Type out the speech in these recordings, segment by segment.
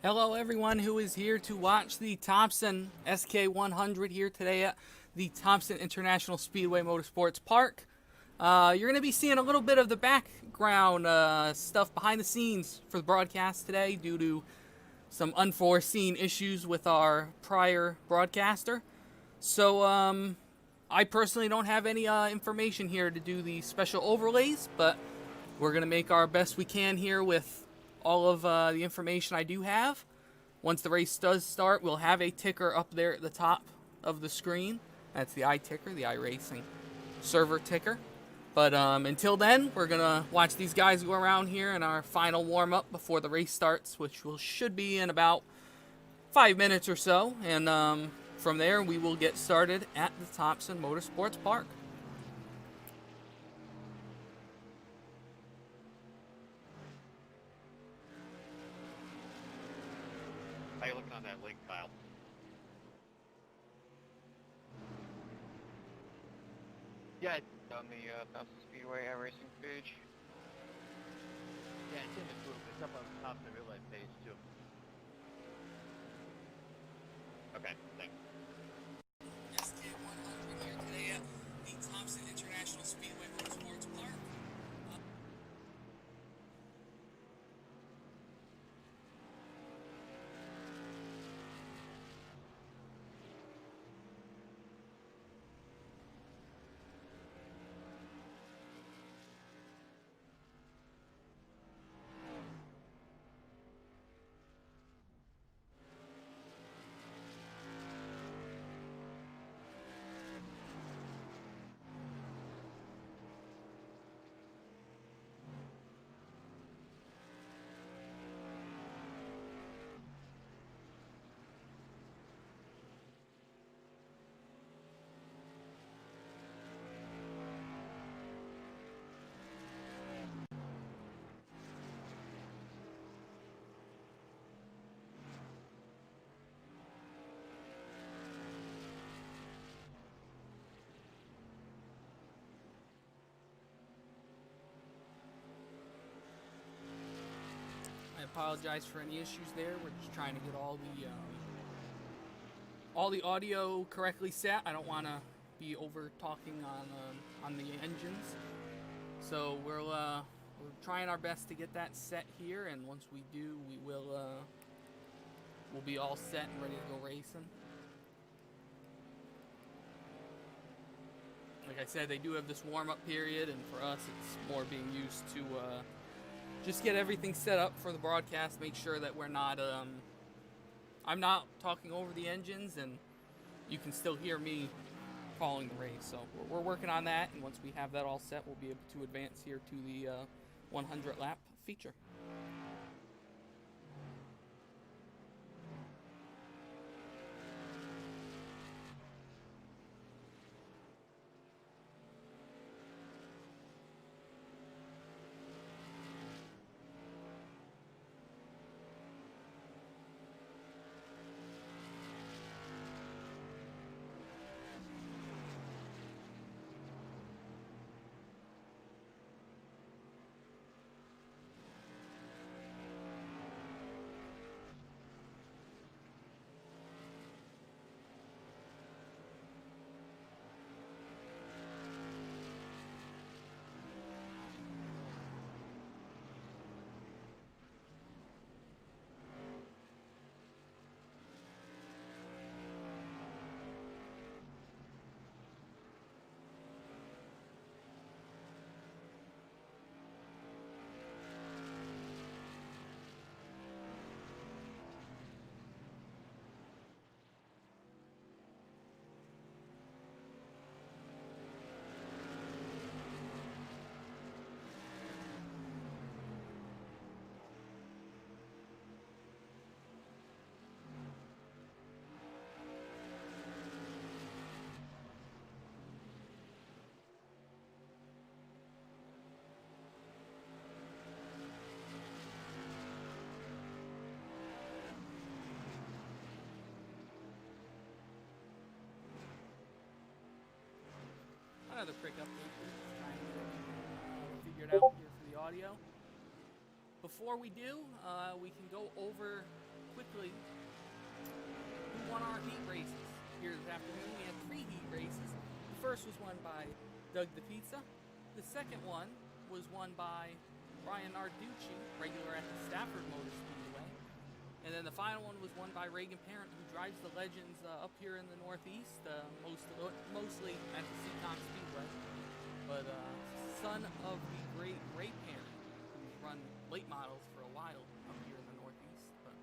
Hello everyone who is here to watch the Thompson SK100 here today at the Thompson International Speedway Motorsports Park. You're going to be seeing a little bit of the background stuff behind the scenes for the broadcast today due to some unforeseen issues with our prior broadcaster. So I personally don't have any information here to do the special overlays, but we're going to make our best we can here with all of the information I do have. Once the race does start, we'll have a ticker up there at the top of the screen. That's the iTicker, the iRacing server ticker. But until then, we're going to watch these guys go around here in our final warm-up before the race starts, which should be in about 5 minutes or so. And from there, we will get started at the Thompson Motorsports Park. How you looking on that link file? Yeah, it's on the Thompson Speedway iRacing page. Yeah, it's in the group. It's up on the Thompson Real Life page too. Okay, thanks. SK100 here today at the Thompson International Speedway Motorsports Park. I apologize for any issues there. We're just trying to get all the audio correctly set. I don't want to be over talking on the engines, so we're trying our best to get that set here. And once we do, we'll be all set and ready to go racing. Like I said, they do have this warm-up period, and for us, it's more being used to just get everything set up for the broadcast, make sure that we're not, I'm not talking over the engines, and you can still hear me calling the race. So we're working on that, and once we have that all set, we'll be able to advance here to the 100 lap feature. Another quick update here, just trying to get everything figured out here for the audio. Before we do, we can go over quickly who won our heat races here this afternoon. We had 3 heat races. The first was won by Doug the Pizza. The second one was won by Brian Narducci, regular at the Stafford Motor Speedway. And then the final one was won by Reagan Parent, who drives the Legends up here in the Northeast, mostly at the Seacon Speedway. But son of the great Ray Parent, who's run late models for a while up here in the Northeast. But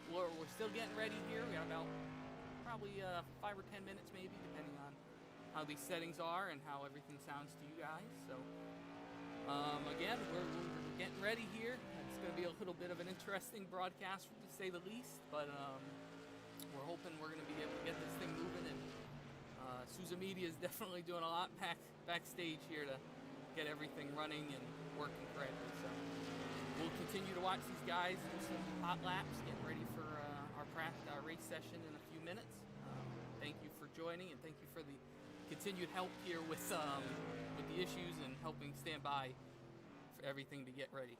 we're still getting ready here. We got about probably 5 or 10 minutes maybe, depending on how these settings are and how everything sounds to you guys. So again, we're getting ready here. It's going to be a little bit of an interesting broadcast, to say the least, but we're hoping we're going to be able to get this thing moving, and Sousa Media is definitely doing a lot backstage here to get everything running and working correctly. So we'll continue to watch these guys do some hot laps, getting ready for our race session in a few minutes. Thank you for joining, and thank you for the continued help here with the issues and helping stand by for everything to get ready.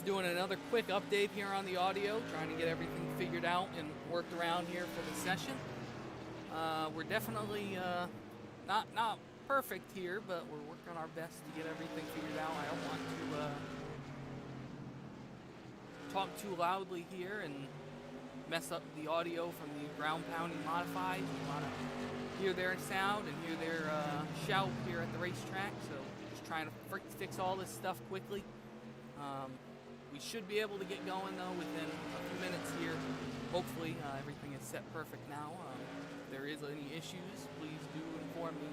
Just doing another quick update here on the audio, trying to get everything figured out and worked around here for the session. We're definitely not perfect here, but we're working our best to get everything figured out. I don't want to talk too loudly here and mess up the audio from the ground pounding modified. We want to hear their sound and hear their shout here at the racetrack, so just trying to fix all this stuff quickly. We should be able to get going though within a few minutes here. Hopefully everything is set perfect now. If there is any issues, please do inform me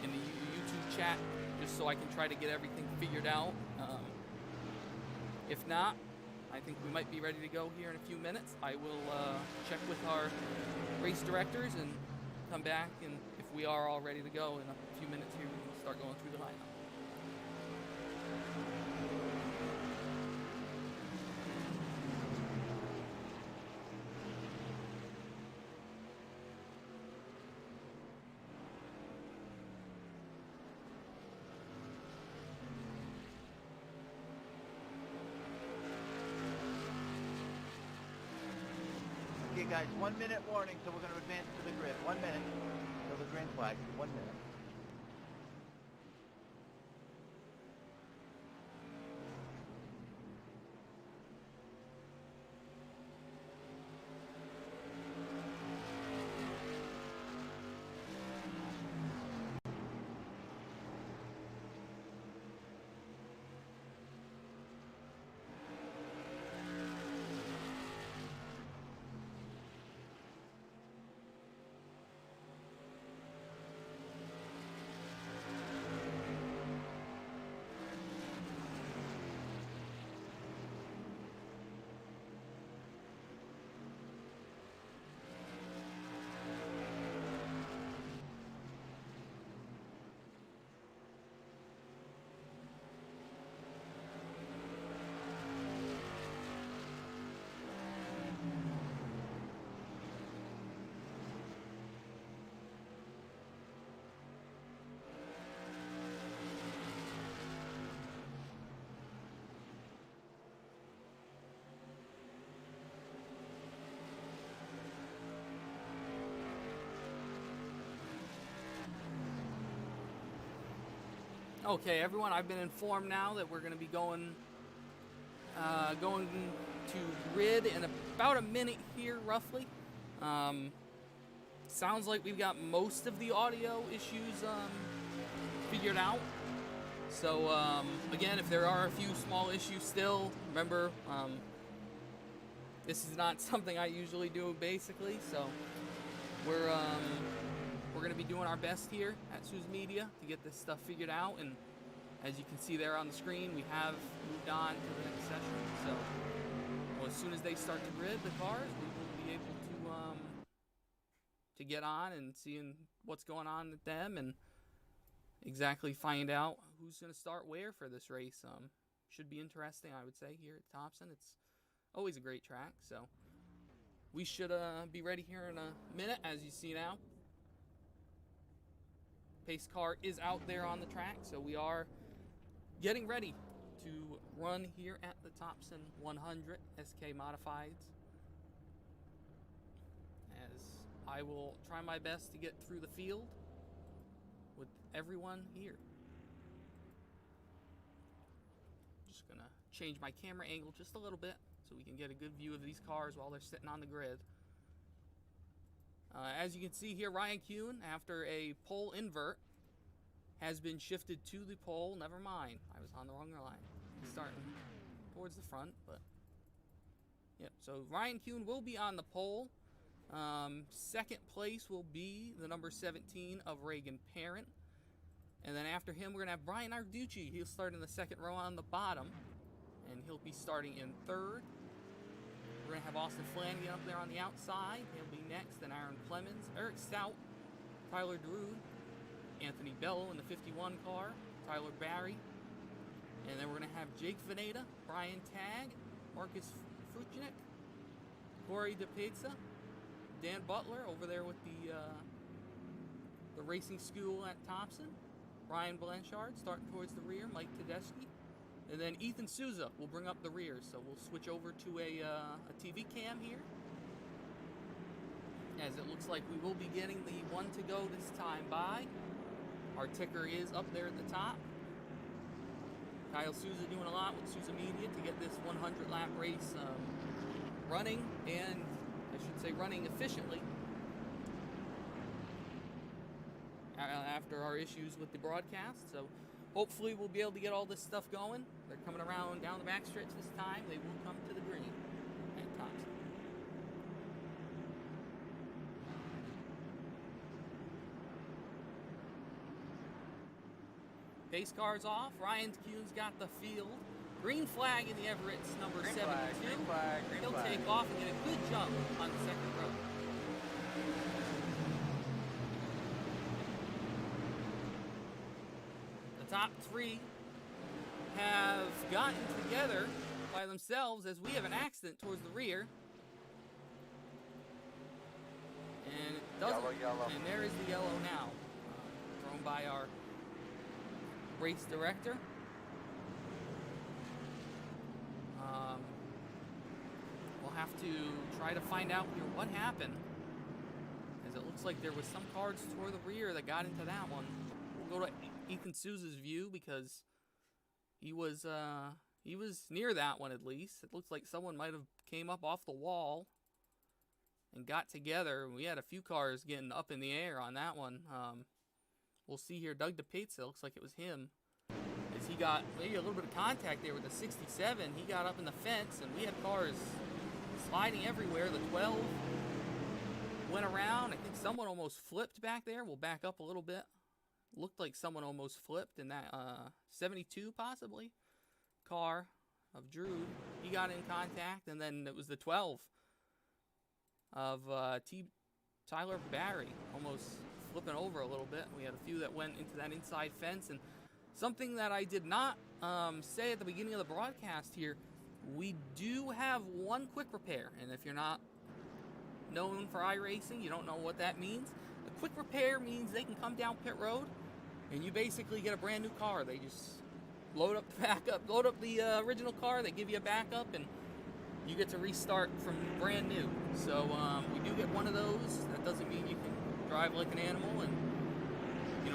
in the YouTube chat, just so I can try to get everything figured out. If not, I think we might be ready to go here in a few minutes. I will check with our race directors and come back, and if we are all ready to go in a few minutes here, we can start going through the lineup. Okay guys, 1 minute warning, so we're going to advance to the grid. 1 minute till the green flag. 1 minute. Okay, everyone, I've been informed now that we're going to be going to grid in about a minute here, roughly. Sounds like we've got most of the audio issues figured out. So, again, if there are a few small issues still, remember, this is not something I usually do, basically. So, we're going to be doing our best here at Suze Media to get this stuff figured out, and as you can see there on the screen, we have moved on to the next session. So, well, as soon as they start to grid the cars, we will be able to get on and seeing what's going on with them and exactly find out who's going to start where for this race. Should be interesting, I would say, here at Thompson. It's always a great track, so we should be ready here in a minute, as you see now. Pace car is out there on the track, so we are getting ready to run here at the Thompson 100 SK Modifieds, as I will try my best to get through the field with everyone here. Just gonna change my camera angle just a little bit so we can get a good view of these cars while they're sitting on the grid. As you can see here, Ryan Kuhn, after a pole invert, has been shifted to the pole. Never mind, I was on the wrong line. He's starting towards the front, but yep. So Ryan Kuhn will be on the pole. Second place will be the number 17 of Reagan Parent. And then after him, we're going to have Brian Arducci. He'll start in the second row on the bottom, and he'll be starting in third. We're going to have Austin Flanagan up there on the outside. He'll be next. Then Aaron Clemens, Eric Stout, Tyler Darude, Anthony Bello in the 51 car, Tyler Barry. And then we're going to have Jake Veneta, Brian Tagg, Marcus Fruchnik, Corey DePizza, Dan Butler over there with the racing school at Thompson, Ryan Blanchard starting towards the rear, Mike Tedeschi, And then Ethan Souza will bring up the rear. So we'll switch over to a TV cam here, as it looks like we will be getting the one to go this time by. Our ticker is up there at the top. Kyle Souza doing a lot with Souza Media to get this 100 lap race running, and I should say running efficiently after our issues with the broadcast. So hopefully we'll be able to get all this stuff going. They're coming around down the backstretch this time. They will come to the green at Thompson. Pace car's off. Ryan Kuhn's got the field. Green flag in the Everett's number 72. Green flag. He'll take off and get a good jump on the second row. The top three have gotten together by themselves as we have an accident towards the rear. And it doesn't. Yellow. And there is the yellow now. Thrown by our race director. We'll have to try to find out here what happened, as it looks like there was some cars toward the rear that got into that one. We'll go to Ethan Souza's view because he was near that one at least. It looks like someone might have came up off the wall and got together. We had a few cars getting up in the air on that one. We'll see here, Doug DePizza, looks like it was him, as he got maybe a little bit of contact there with the 67. He got up in the fence, and we had cars sliding everywhere. The 12 went around. I think someone almost flipped back there. We'll back up a little bit. Looked like someone almost flipped in that 72 possibly car of Drew. He got in contact, and then it was the 12 of Tyler Barry almost flipping over a little bit. We had a few that went into that inside fence. And something that I did not say at the beginning of the broadcast here, we do have one quick repair. And if you're not known for iRacing, you don't know what that means. A quick repair means they can come down pit road and you basically get a brand new car. They just load up the original car, they give you a backup, and you get to restart from brand new. So we do get one of those. That doesn't mean you can drive like an animal and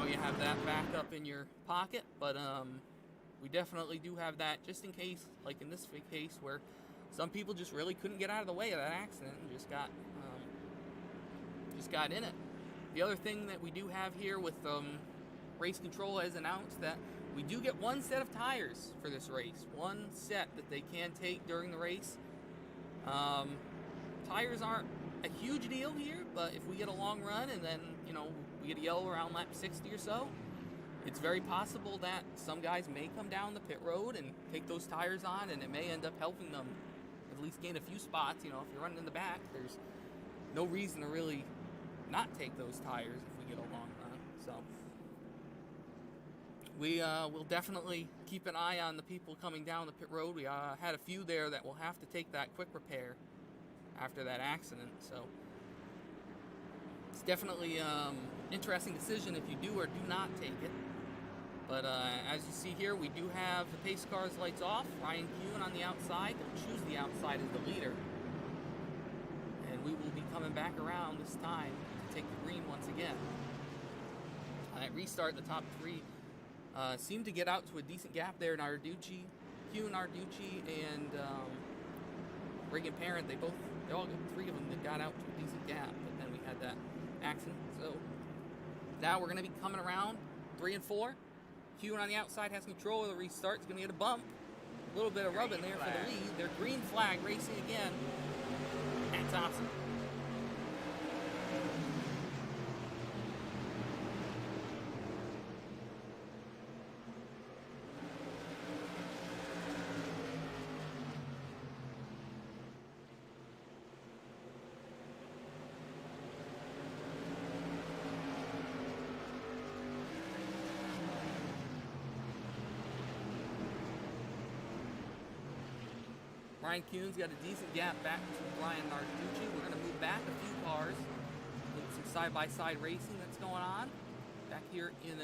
you have that backup in your pocket, but we definitely do have that just in case, like in this case where some people just really couldn't get out of the way of that accident and just got in it. The other thing that we do have here with Race Control has announced that we do get one set of tires for this race, one set that they can take during the race. Tires aren't a huge deal here, but if we get a long run and then, we get a yellow around lap 60 or so, it's very possible that some guys may come down the pit road and take those tires on, and it may end up helping them at least gain a few spots. If you're running in the back, there's no reason to really not take those tires if we get a long run. So we will definitely keep an eye on the people coming down the pit road. We had a few there that will have to take that quick repair after that accident. So it's definitely interesting decision if you do or do not take it. But as you see here, we do have the pace car's lights off. Ryan Kuhn on the outside. He'll choose the outside as the leader. And we will be coming back around this time to take the green once again. At restart, the top three seemed to get out to a decent gap there. Narducci, Kuhn, Narducci, and Reagan Parent, three of them that got out to a decent gap, but then we had that accident. So now we're going to be coming around 3 and 4. Kuhn on the outside has control of the restart. It's going to get a bump. A little bit of rubbing there for the lead. They're green flag racing again at Thompson. Ryan Kuhn's got a decent gap back to Brian Narducci. We're going to move back a few cars. Look at some side-by-side racing that's going on. Back here in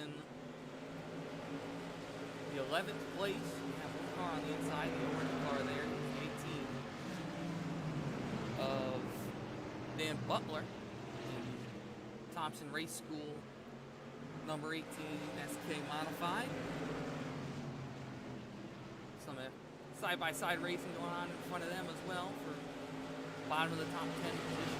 the 11th place, we have car on the inside, the orange car there, the 18 of Dan Butler in Thompson Race School, number 18 SK Modified. Some side-by-side racing going on in front of them as well for bottom of the top 10 positions.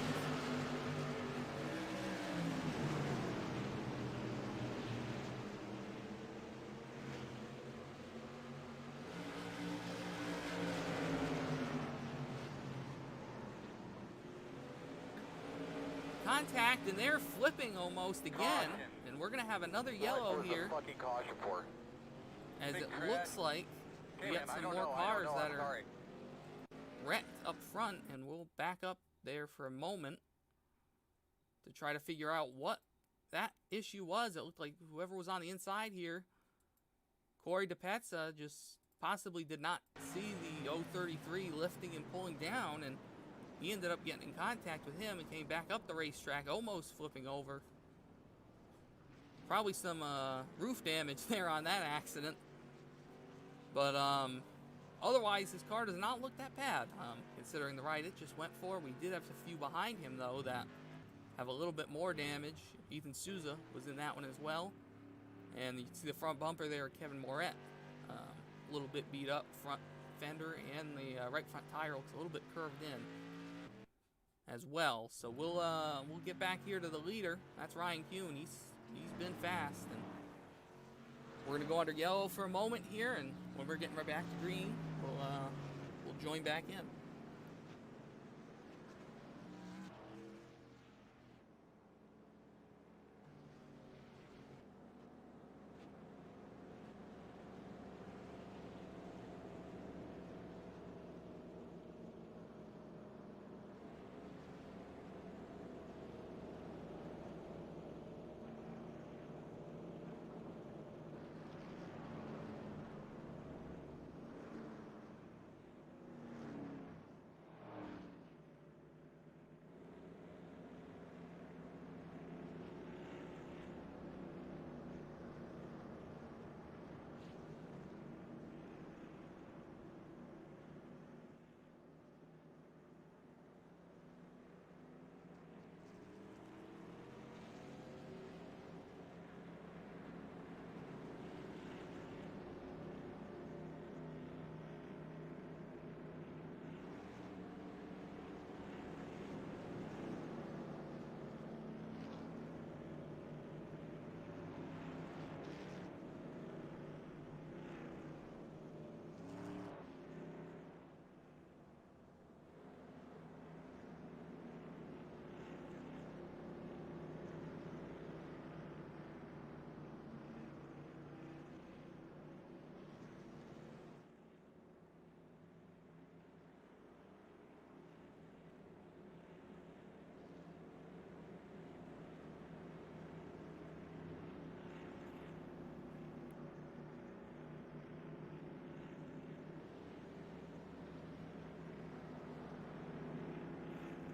Contact, and they're flipping almost again, and we're going to have another yellow here, as it looks like we got some more cars that are wrecked up front, and we'll back up there for a moment to try to figure out what that issue was. It looked like whoever was on the inside here, Corey DePetza, just possibly did not see the 033 lifting and pulling down, and he ended up getting in contact with him and came back up the racetrack, almost flipping over. Probably some roof damage there on that accident. But otherwise, his car does not look that bad, considering the ride it just went for. We did have a few behind him, though, that have a little bit more damage. Ethan Souza was in that one as well. And you can see the front bumper there, Kevin Moret. A little bit beat up front fender, and the right front tire looks a little bit curved in as well. So we'll get back here to the leader. That's Ryan Kuhn. He's been fast, and we're gonna go under yellow for a moment here, and when we're getting right back to green, we'll join back in.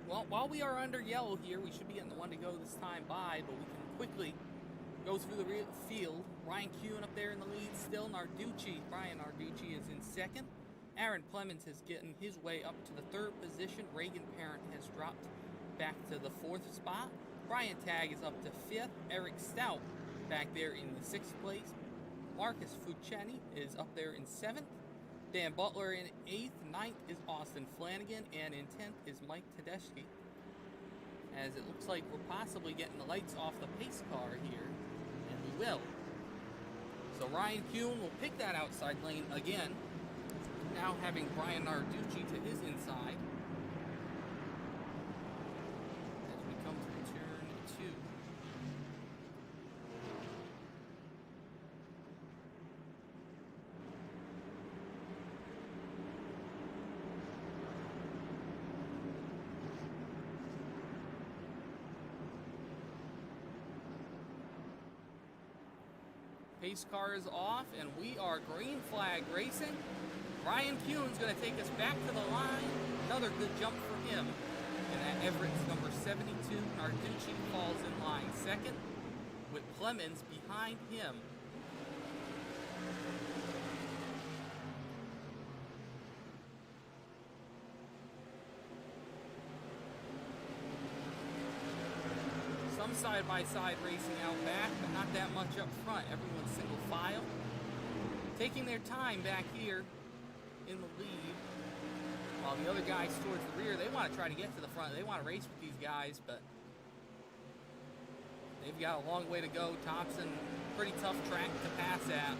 Well, while we are under yellow here, we should be getting the one to go this time by, but we can quickly go through the field. Ryan Kuhn up there in the lead still. Brian Narducci is in second. Aaron Clemens is getting his way up to the third position. Reagan Parent has dropped back to the fourth spot. Brian Tagg is up to fifth. Eric Stout back there in the sixth place. Marcus Fuceni is up there in seventh. Dan Butler in 8th, 9th is Austin Flanagan, and in 10th is Mike Tedeschi. As it looks like we're possibly getting the lights off the pace car here, and we will. So Ryan Kuhn will pick that outside lane again, now having Brian Narducci to his inside. As we come to turn 2. Pace car is off, and we are green flag racing. Ryan Kuhn's going to take us back to the line. Another good jump for him. And at Everett's number 72, Narducci falls in line second, with Clemens behind him. some side-by-side racing out back, but not that much up front. Everyone's single file. Taking their time back here in the lead, while the other guys towards the rear, they want to try to get to the front. They want to race with these guys, but they've got a long way to go. Thompson, pretty tough track to pass at.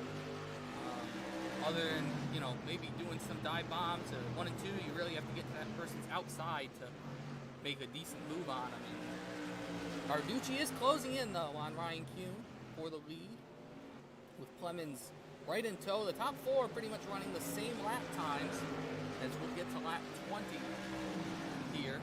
Other than, you know, maybe doing some dive bombs or 1 and 2, you really have to get to that person's outside to make a decent move on them. Narducci is closing in, though, on Ryan Kuhn for the lead, with Clemens right in tow. The top 4 are pretty much running the same lap times as we'll get to lap 20 here.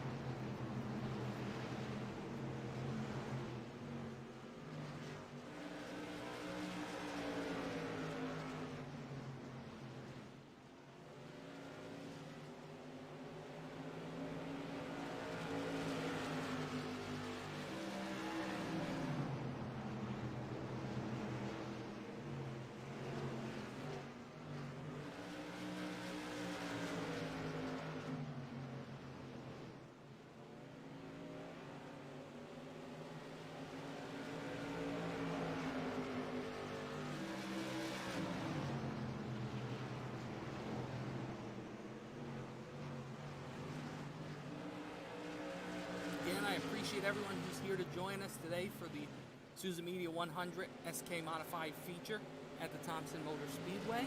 Again, I appreciate everyone who's here to join us today for the Souza Media 100 SK Modified feature at the Thompson Motor Speedway.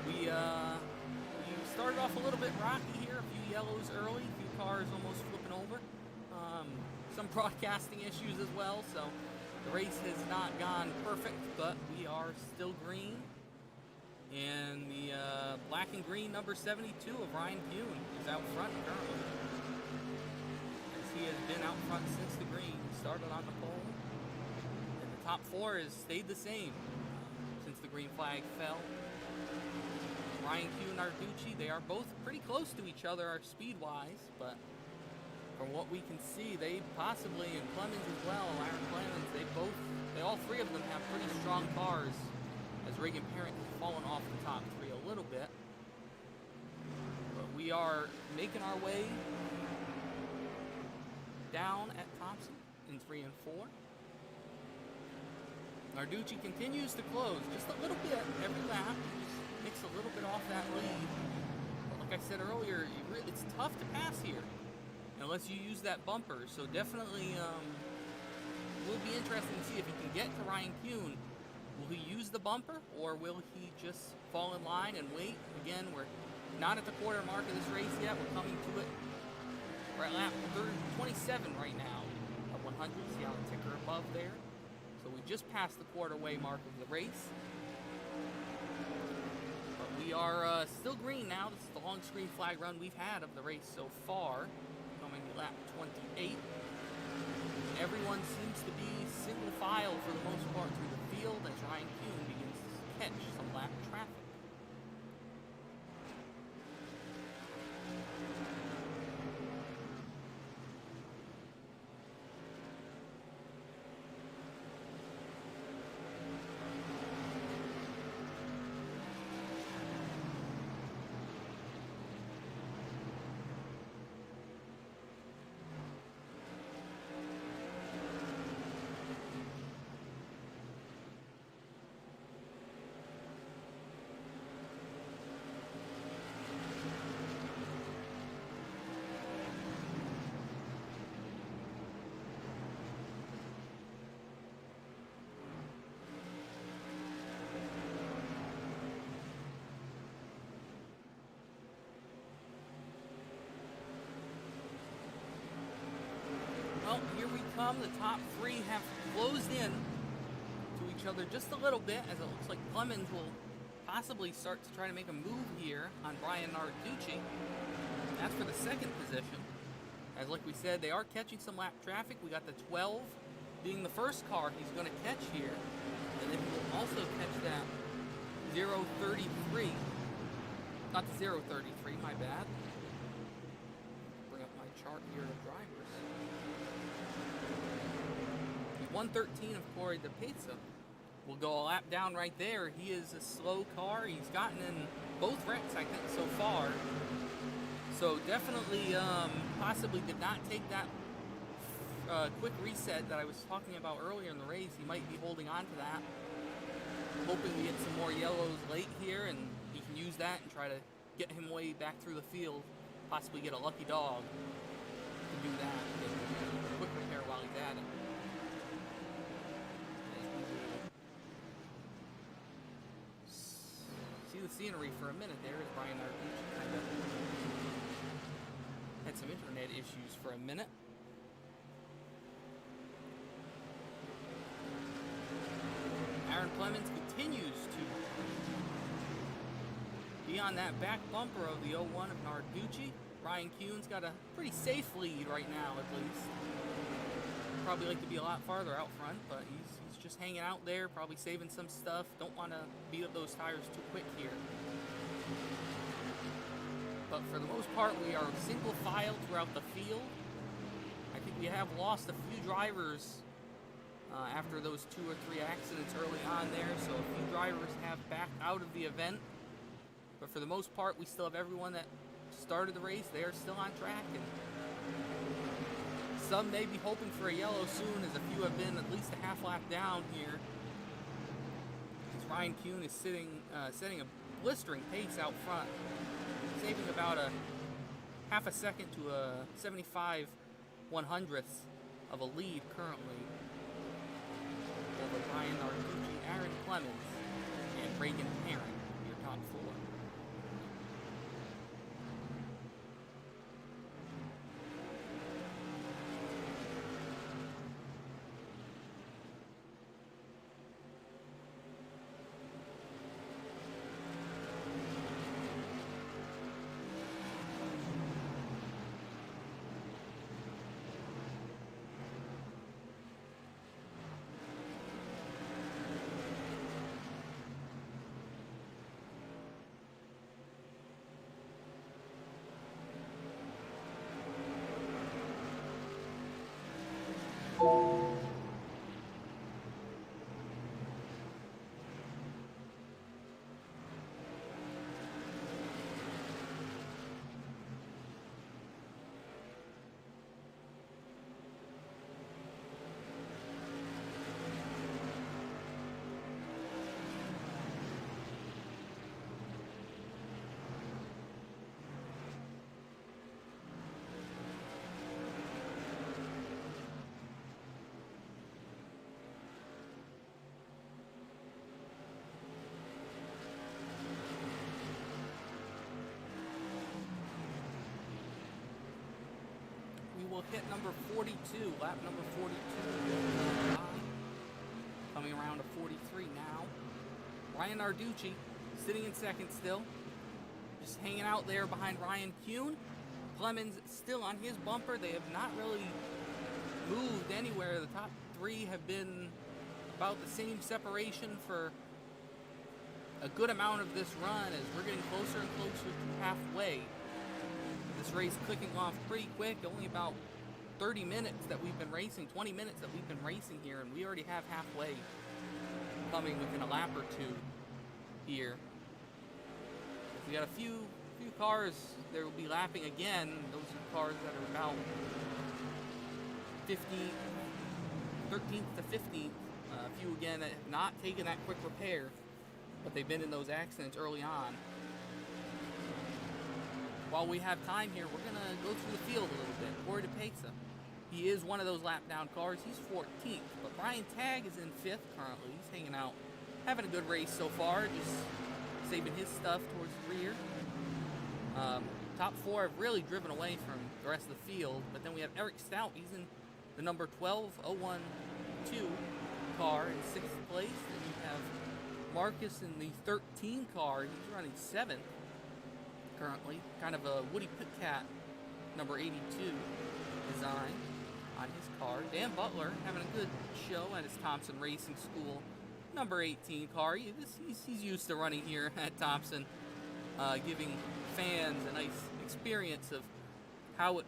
We started off a little bit rocky here, a few yellows early, a few cars almost flipping over. Some broadcasting issues as well, so the race has not gone perfect, but we are still green. And the black and green number 72 of Ryan Kuhn is out front currently. He has been out front since the green started on the pole, and the top 4 has stayed the same since the green flag fell. Ryan Kuhn and Narducci, they are both pretty close to each other speed-wise, but from what we can see, they possibly, and Clemens as well, Aaron Clemens, all 3 of them have pretty strong cars, as Reagan Parent has fallen off the top 3 a little bit. But we are making our way down at Thompson in 3 and 4. Narducci continues to close just a little bit every lap. He just nicks a little bit off that lead. But like I said earlier, it's tough to pass here unless you use that bumper. So definitely will be interesting to see if he can get to Ryan Kuhn. Will he use the bumper, or will he just fall in line and wait? Again, we're not at the quarter mark of this race yet. We're coming to it. We're at lap 27 right now of 100. See how the ticker above there? So we just passed the quarter-way mark of the race. But we are still green now. This is the longest green flag run we've had of the race so far, coming to lap 28. Everyone seems to be single file for the most part through the field as Ryan Kuhn begins to catch some lap traffic. Well, here we come. The top 3 have closed in to each other just a little bit, as it looks like Clemens will possibly start to try to make a move here on Brian Narducci. That's for the 2nd position. As like we said, they are catching some lap traffic. We got the 12 being the first car he's going to catch here. And then he will also catch that 033. Not the 033, my bad. Bring up my chart here of drivers. 113 of Corey DePizza will go a lap down right there. He is a slow car. He's gotten in both wrecks, I think, so far. So definitely, possibly did not take that quick reset that I was talking about earlier in the race. He might be holding on to that, hoping we get some more yellows late here, and he can use that and try to get him way back through the field, possibly get a lucky dog to do that. Get a quick repair while he's at it. See the scenery for a minute there as Brian Arducci kind of had some internet issues for a minute. Aaron Clemens continues to be on that back bumper of the 01 of Narducci. Ryan Kuhn's got a pretty safe lead right now, at least. Probably like to be a lot farther out front, but he's just hanging out there, probably saving some stuff. Don't want to beat up those tires too quick here. But for the most part, we are single file throughout the field. I think we have lost a few drivers after those 2 or 3 accidents early on there, so a few drivers have backed out of the event. But for the most part, we still have everyone that started the race. They are still on track, and some may be hoping for a yellow soon, as a few have been at least a half lap down here. As Ryan Kuhn is setting a blistering pace out front, saving about a half a second to a 75 100th of a lead currently over Brian Arducci, Aaron Clemens, and Reagan Herron, your top 4. Will hit number 42, lap number 42. Coming around to 43 now. Ryan Arducci sitting in second still. Just hanging out there behind Ryan Kuhn. Clemens still on his bumper. They have not really moved anywhere. The top 3 have been about the same separation for a good amount of this run, as we're getting closer and closer to halfway. This race clicking off pretty quick, only about 30 minutes that we've been racing, 20 minutes that we've been racing here, and we already have halfway coming within a lap or 2 here. We got a few cars that will be lapping again. Those are cars that are about 13th to 15th. A few again that have not taken that quick repair, but they've been in those accidents early on. While we have time here, we're going to go through the field a little bit. Corey DePesa, he is one of those lap down cars. He's 14th, but Brian Tagg is in 5th currently. He's hanging out, having a good race so far, just saving his stuff towards the rear. Top 4 have really driven away from the rest of the field, but then we have Eric Stout. He's in the number 12-012 car in 6th place. Then you have Marcus in the 13 car. He's running 7th. Currently, kind of a Woody Pitcat number 82 design on his car. Dan Butler having a good show at his Thompson Racing School number 18 car. He's used to running here at Thompson, giving fans a nice experience of how it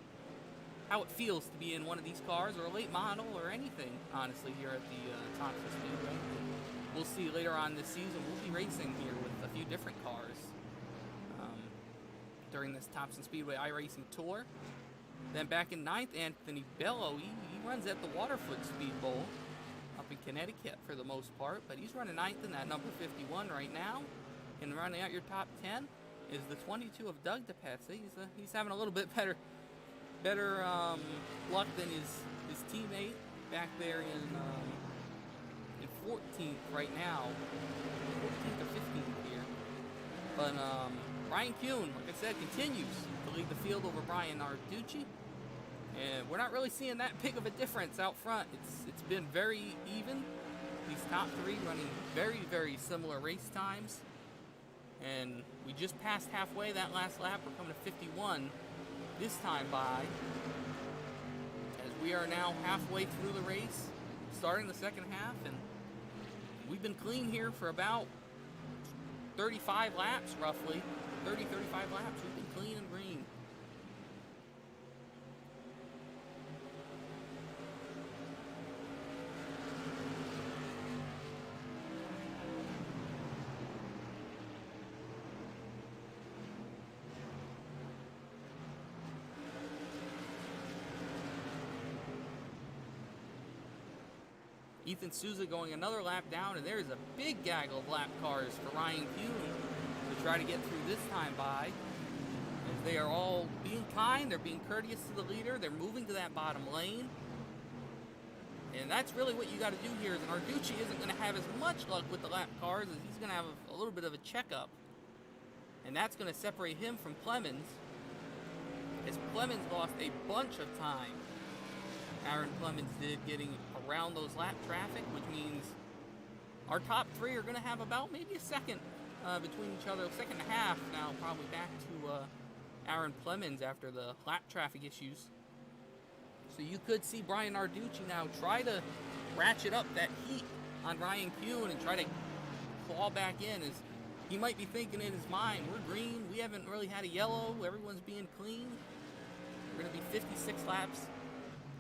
feels to be in one of these cars, or a late model, or anything, honestly, here at the Thompson Speedway. We'll see later on this season. We'll be racing here with a few different cars during this Thompson Speedway iRacing tour. Then back in 9th, Anthony Bello. He runs at the Waterfoot Speed Bowl up in Connecticut for the most part, but he's running 9th in that number 51 right now. And running out your top 10 is the 22 of Doug DePetsa. He's having a little bit better luck than his teammate back there in 14th right now, 14th or 15th here. But Brian Kuhn, like I said, continues to lead the field over Brian Narducci. And we're not really seeing that big of a difference out front. It's been very even. These top three running very, very similar race times. And we just passed halfway that last lap. We're coming to 51 this time by. As we are now halfway through the race, starting the second half. And we've been clean here for about 35 laps, roughly. 30, 35 laps. We've been clean and green. Ethan Souza going another lap down, and there's a big gaggle of lap cars for Ryan Kuhn to try to get through this time by. As they are all being kind, they're being courteous to the leader, they're moving to that bottom lane. And that's really what you got to do here, is Narducci isn't going to have as much luck with the lap cars as he's going to have a little bit of a checkup. And that's going to separate him from Clemens, as Clemens lost a bunch of time. Aaron Clemens did, getting around those lap traffic, which means our top three are going to have about maybe a second between each other, a second and a half now, probably back to Aaron Clemens after the lap traffic issues. So you could see Brian Narducci now try to ratchet up that heat on Ryan Kuhn and try to claw back in, as he might be thinking in his mind, we're green, we haven't really had a yellow, everyone's being clean. We're going to be 56 laps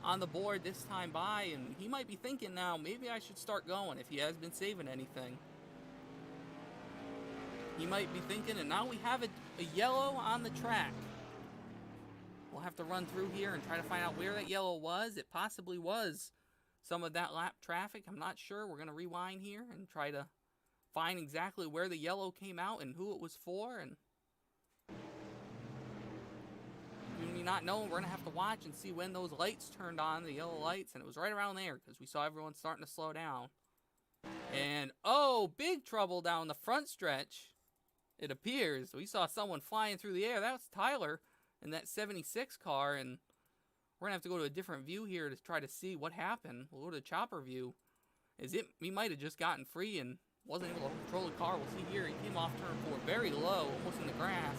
on the board this time by, and he might be thinking now, maybe I should start going if he has been saving anything. He might be thinking, and now we have a yellow on the track. We'll have to run through here and try to find out where that yellow was. It possibly was some of that lap traffic. I'm not sure. We're going to rewind here and try to find exactly where the yellow came out and who it was for, and me not knowing, we're going to have to watch and see when those lights turned on, the yellow lights, and it was right around there because we saw everyone starting to slow down. And, oh, big trouble down the front stretch, it appears. We saw someone flying through the air. That was Tyler in that 76 car, and we're going to have to go to a different view here to try to see what happened. We'll go to the chopper view. He might have just gotten free and wasn't able to control the car. We'll see here. He came off turn 4 very low, almost in the grass.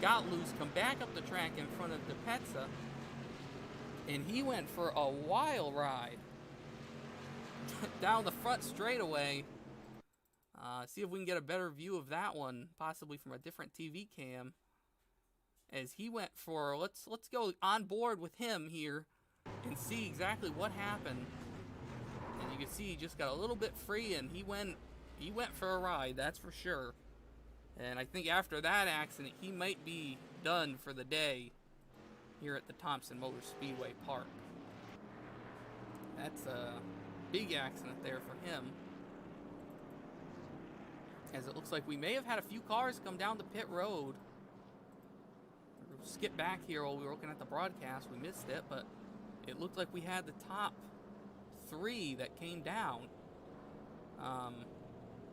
Got loose, come back up the track in front of DePetsa, and he went for a wild ride down the front straightaway. See if we can get a better view of that one, possibly from a different TV cam. As he went for, let's go on board with him here and see exactly what happened. And you can see he just got a little bit free, and he went for a ride, that's for sure. And I think after that accident, he might be done for the day here at the Thompson Motor Speedway Park. That's a big accident there for him, as it looks like we may have had a few cars come down the pit road. We'll skip back here while we were looking at the broadcast. We missed it, but it looked like we had the top three that came down.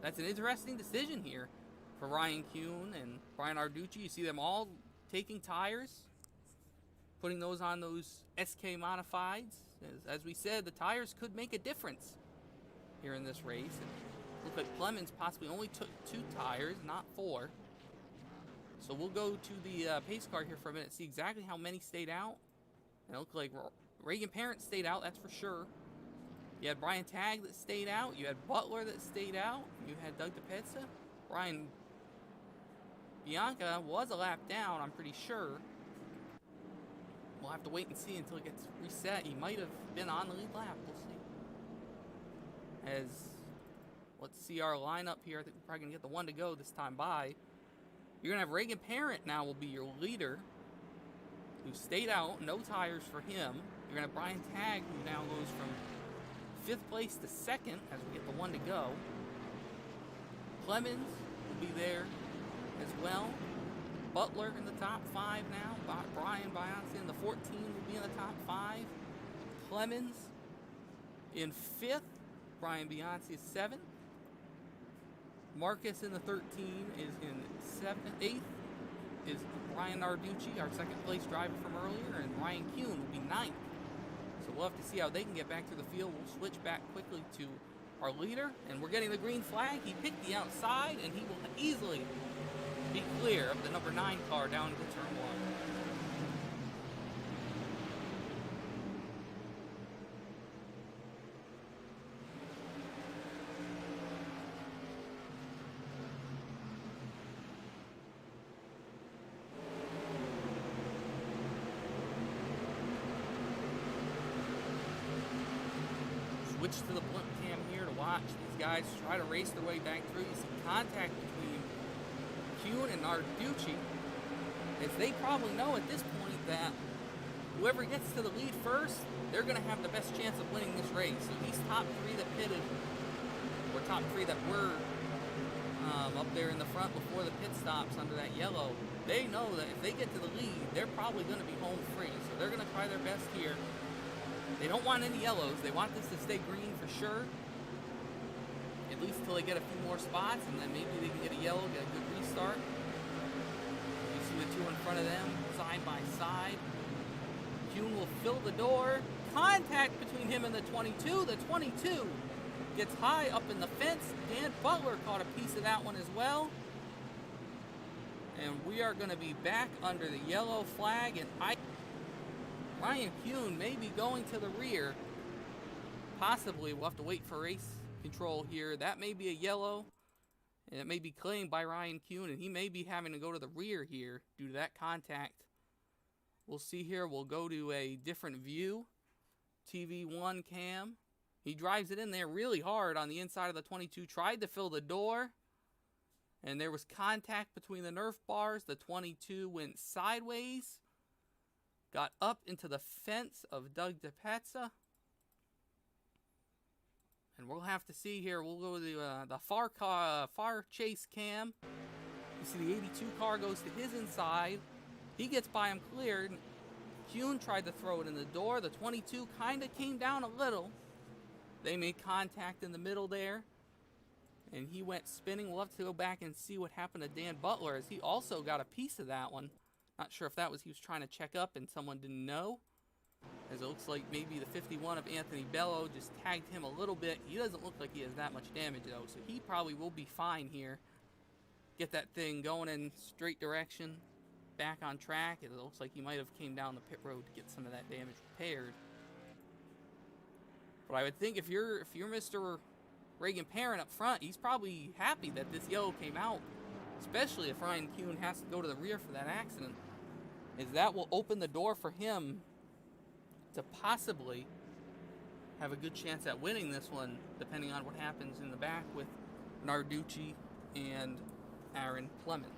That's an interesting decision here for Ryan Kuhn and Brian Narducci. You see them all taking tires, putting those on those SK Modifieds. As we said, the tires could make a difference here in this race. It looked like Clemens possibly only took 2 tires, not 4. So we'll go to the pace car here for a minute, see exactly how many stayed out. And it looked like Reagan Parent stayed out, that's for sure. You had Brian Tagg that stayed out. You had Butler that stayed out. You had Doug DePetsa. Brian Bianca was a lap down, I'm pretty sure. We'll have to wait and see until it gets reset. He might have been on the lead lap. We'll see. Let's see our lineup here. I think we're probably going to get the one to go this time by. You're going to have Reagan Parent now will be your leader. who stayed out. No tires for him. You're going to have Brian Tagg, who now goes from 5th place to 2nd as we get the 1 to go. Clemens will be there as well. Butler in the top 5 now. Brian Beyonce in the 14 will be in the top 5. Clemens in 5th. Brian Beyonce is 7th. Marcus in the 13 is in 8th. Is Brian Narducci, our 2nd place driver from earlier, and Ryan Kuhn will be 9th. So we'll have to see how they can get back to the field. We'll switch back quickly to our leader, and we're getting the green flag. He picked the outside, and he will easily be clear of the number 9 car down into turn 1. Switch to the blimp cam here to watch these guys try to race their way back through. You see contact between Kuhn and Narducci, as they probably know at this point that whoever gets to the lead first, they're going to have the best chance of winning this race. So these top 3 that pitted, or top 3 that were up there in the front before the pit stops under that yellow, they know that if they get to the lead, they're probably going to be home free. So they're going to try their best here. They don't want any yellows. They want this to stay green for sure, at least until they get a few more spots, and then maybe they can get a yellow, get a good restart. You see the 2 in front of them, side by side. Kuhn will fill the door. Contact between him and the 22. The 22 gets high up in the fence. Dan Butler caught a piece of that one as well. And we are going to be back under the yellow flag, and Ryan Kuhn may be going to the rear. Possibly. We'll have to wait for race control here. That may be a yellow, and it may be claimed by Ryan Kuhn, and he may be having to go to the rear here due to that contact. We'll see here. We'll go to a different view. TV1 cam. He drives it in there really hard on the inside of the 22. Tried to fill the door, and there was contact between the Nerf bars. The 22 went sideways. Got up into the fence of Doug DePezza. And we'll have to see here. We'll go to the far chase cam. You see the 82 car goes to his inside. He gets by him cleared. Kuhn tried to throw it in the door. The 22 kind of came down a little. They made contact in the middle there. And he went spinning. We'll have to go back and see what happened to Dan Butler, as he also got a piece of that one. Not sure if that was he was trying to check up and someone didn't know, as it looks like maybe the 51 of Anthony Bello just tagged him a little bit. He doesn't look like he has that much damage though, so he probably will be fine here. Get that thing going in straight direction, back on track. It looks like he might have came down the pit road to get some of that damage repaired. But I would think if you're Mr. Reagan Parent up front, he's probably happy that this yellow came out, especially if Ryan Kuhn has to go to the rear for that accident, as that will open the door for him to possibly have a good chance at winning this one, depending on what happens in the back with Narducci and Aaron Clemens.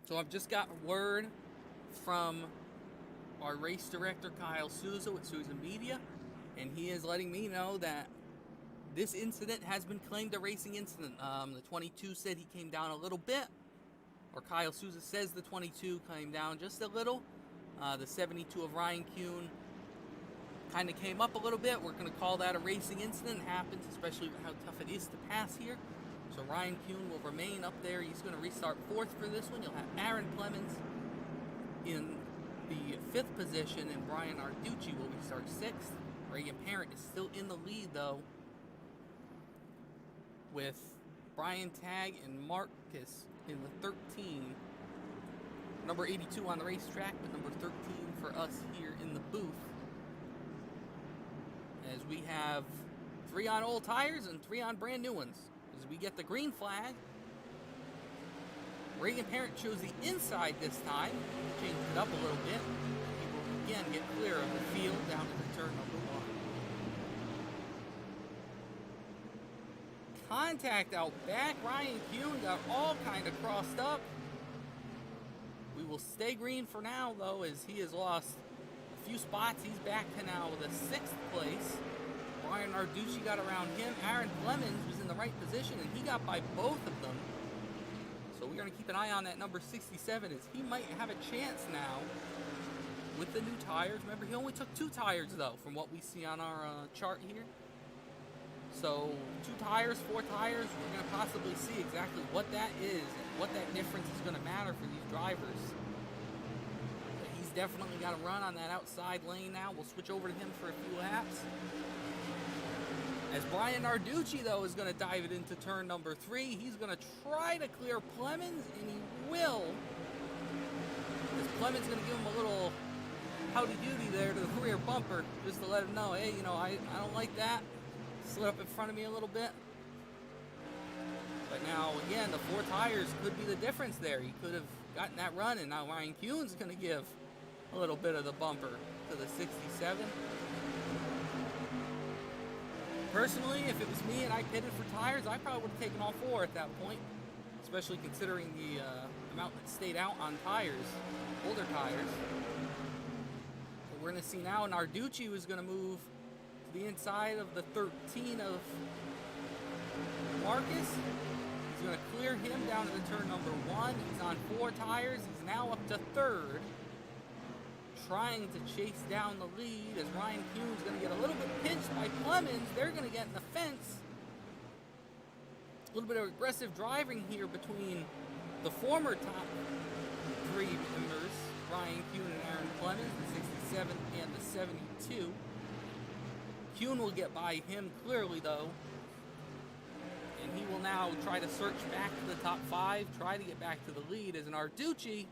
So I've just got word from our race director, Kyle Souza, with Souza Media, and he is letting me know that this incident has been claimed a racing incident. The 22 said he came down a little bit, or Kyle Souza says the 22 came down just a little. The 72 of Ryan Kuhn kind of came up a little bit. We're going to call that a racing incident. It happens, especially with how tough it is to pass here. So Ryan Kuhn will remain up there. He's going to restart 4th for this one. You'll have Aaron Clemens in the 5th position, and Brian Narducci will restart 6th. Reagan Parent is still in the lead, though, with Brian Tagg and Marcus in the 13 Number 82 on the racetrack, but number 13 for us here in the booth. As we have 3 on old tires and 3 on brand new ones. As we get the green flag, Reagan Parent chose the inside this time, changed it up a little bit. He will again get clear of the field down to the turn number 1. Contact out back. Ryan Kuhn got all kind of crossed up. We will stay green for now, though, as he has lost a few spots. He's back to now the 6th place. Brian Narducci got around him. Aaron Clemens was in the right position, and he got by both of them. So we're going to keep an eye on that number 67, as he might have a chance now with the new tires. Remember, he only took 2 tires, though, from what we see on our chart here. So 2 tires, 4 tires, we're going to possibly see exactly what that is and what that difference is going to matter for these drivers. But he's definitely got to run on that outside lane now. We'll switch over to him for a few laps. As Brian Narducci, though, is going to dive it into turn number 3. He's going to try to clear Clemens, and he will. As Clemens is going to give him a little howdy-doody there to the rear bumper, just to let him know, hey, you know, I don't like that. Slid up in front of me a little bit. But now, again, the 4 tires could be the difference there. He could have gotten that run, and now Ryan Kuhn's going to give a little bit of the bumper to the 67. Personally, if it was me and I pitted for tires, I probably would have taken all 4 at that point, especially considering the amount that stayed out on tires, older tires. But we're going to see now Narducci was going to move the inside of the 13 of Marcus. He's going to clear him down to the turn number 1. He's on 4 tires. He's now up to 3rd, trying to chase down the lead as Ryan Kuhn's going to get a little bit pinched by Clemens. They're going to get in the fence. A little bit of aggressive driving here between the former top 3 members, Ryan Kuhn and Aaron Clemens, the 67 and the 72. Kuhn will get by him clearly, though, and he will now try to search back to the top 5, try to get back to the lead, as Narducci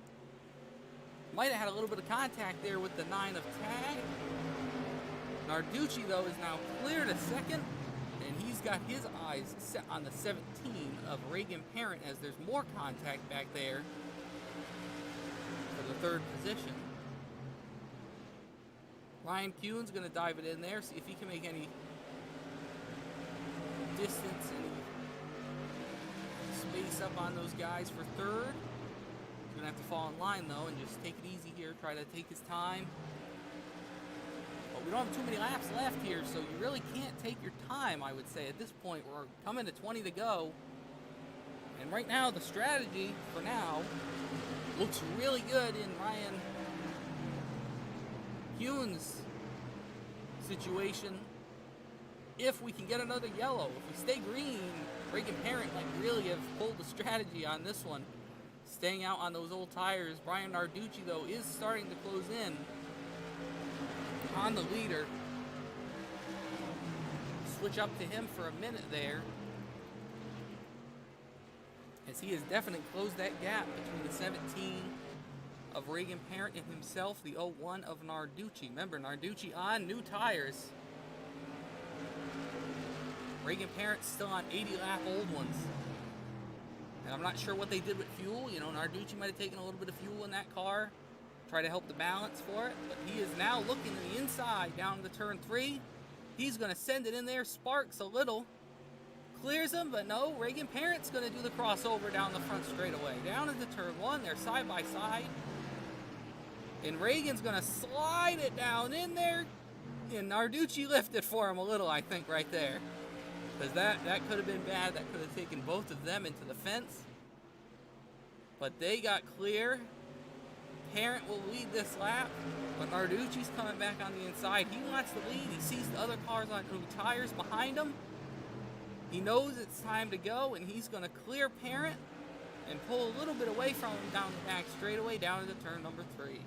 might have had a little bit of contact there with the 9 of tag. Narducci, though, is now clear to 2nd, and he's got his eyes set on the 17 of Reagan Parent, as there's more contact back there for the 3rd position. Ryan Kuhn's going to dive it in there, see if he can make any distance, any space up on those guys for 3rd. He's going to have to fall in line, though, and just take it easy here, try to take his time. But we don't have too many laps left here, so you really can't take your time, I would say, at this point. We're coming to 20 to go. And right now, the strategy, for now, looks really good in Ryan Kuhn's situation. If we can get another yellow, if we stay green, Reagan Parent might really have pulled the strategy on this one, staying out on those old tires. Brian Narducci, though, is starting to close in on the leader. Switch up to him for a minute there, as he has definitely closed that gap between the 17 of Reagan Parent and himself, the 01 of Narducci. Remember, Narducci on new tires. Reagan Parent's still on 80-lap old ones. And I'm not sure what they did with fuel. You know, Narducci might have taken a little bit of fuel in that car, try to help the balance for it. But he is now looking to the inside down to turn 3. He's going to send it in there, sparks a little, clears him, but no, Reagan Parent's going to do the crossover down the front straightaway. Down into turn 1, they're side by side. And Reagan's going to slide it down in there. And Narducci lifted for him a little, I think, right there. Because that could have been bad. That could have taken both of them into the fence. But they got clear. Parent will lead this lap. But Narducci's coming back on the inside. He wants the lead. He sees the other cars on new tires behind him. He knows it's time to go, and he's going to clear Parent and pull a little bit away from him down the back straightaway, down into turn number 3.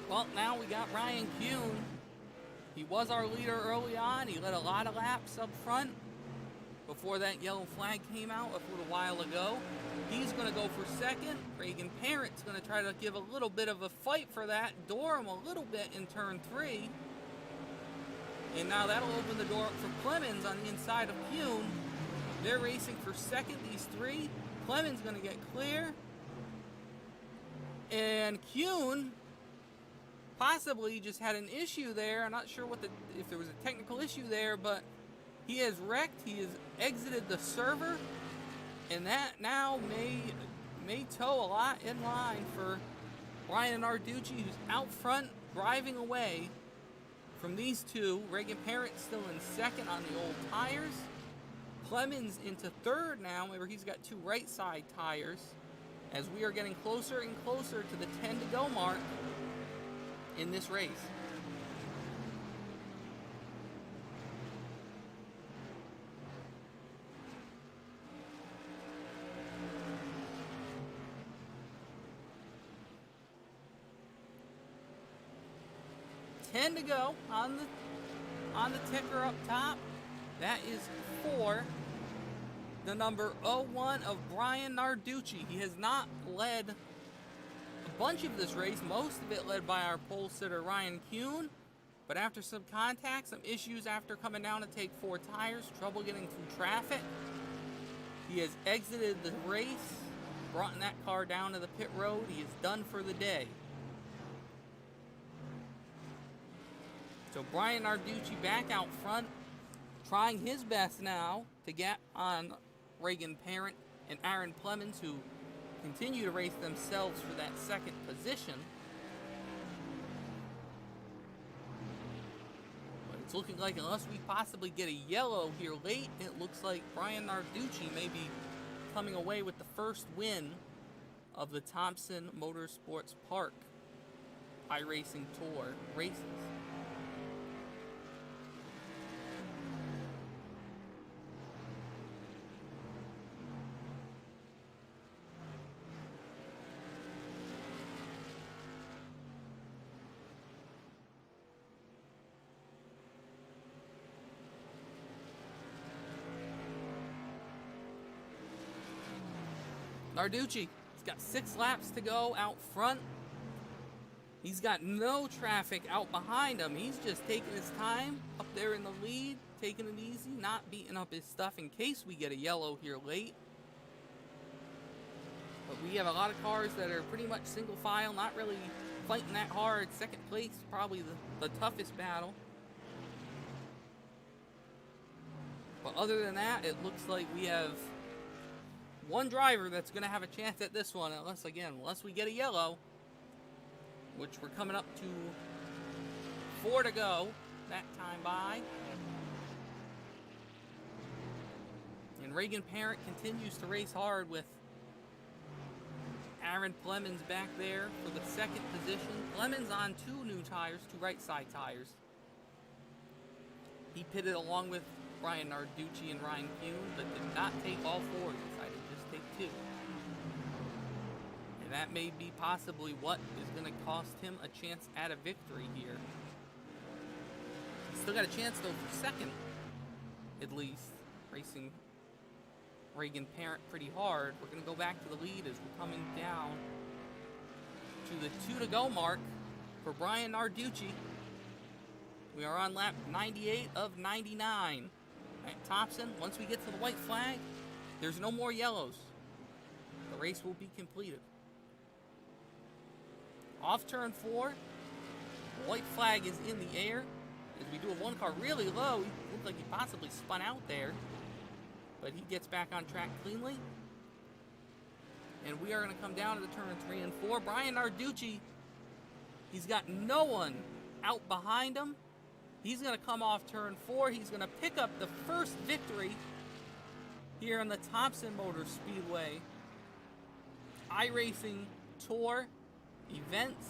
Well, now we got Ryan Kuhn. He was our leader early on. He led a lot of laps up front before that yellow flag came out a little while ago. He's going to go for second. Reagan Parent's going to try to give a little bit of a fight for that, door him a little bit in turn 3. And now that'll open the door up for Clemens on the inside of Kuhn. They're racing for second, these three. Clemens going to get clear. And Kuhn possibly just had an issue there. I'm not sure if there was a technical issue there, but he has wrecked. He has exited the server, and that now may tow a lot in line for Brian Narducci, who's out front driving away from these two. Reagan Parent still in second on the old tires. Clemens into third now, where he's got two right side tires, as we are getting closer and closer to the 10 to go mark in this race. To go on the ticker up top. That is for the number 01 of Brian Narducci. He has not led a bunch of this race, most of it led by our pole sitter Ryan Kuhn, but after some contact, some issues after coming down to take 4 tires, trouble getting through traffic, he has exited the race, brought that car down to the pit road. He is done for the day. So Brian Narducci back out front, trying his best now to get on Reagan Parent and Aaron Clemens, who continue to race themselves for that second position. But it's looking like, unless we possibly get a yellow here late, it looks like Brian Narducci may be coming away with the first win of the Thompson Motorsports Park iRacing Tour races. Narducci, he's got 6 laps to go out front. He's got no traffic out behind him. He's just taking his time up there in the lead, taking it easy, not beating up his stuff in case we get a yellow here late. But we have a lot of cars that are pretty much single file, not really fighting that hard. Second place, probably the toughest battle. But other than that, it looks like we have one driver that's going to have a chance at this one, unless we get a yellow, which we're coming up to 4 to go that time by. And Reagan Parent continues to race hard with Aaron Clemens back there for the second position. Clemens on 2 new tires, 2 right side tires. He pitted along with Brian Narducci and Ryan Kuhn, but did not take all 4. He decided to just take 2. And that may be possibly what is going to cost him a chance at a victory here. He's still got a chance, though, for second, at least, racing Reagan Parent pretty hard. We're going to go back to the lead as we're coming down to the 2 to go mark for Brian Narducci. We are on lap 98 of 99 at Thompson. Once we get to the white flag, there's no more yellows. The race will be completed. Off turn 4, the white flag is in the air as we do a 1 car really low. He looked like he possibly spun out there, but he gets back on track cleanly. And we are going to come down to the turn 3 and 4. Brian Narducci, he's got no one out behind him. He's going to come off turn 4. He's going to pick up the first victory here on the Thompson Motor Speedway iRacing Tour events.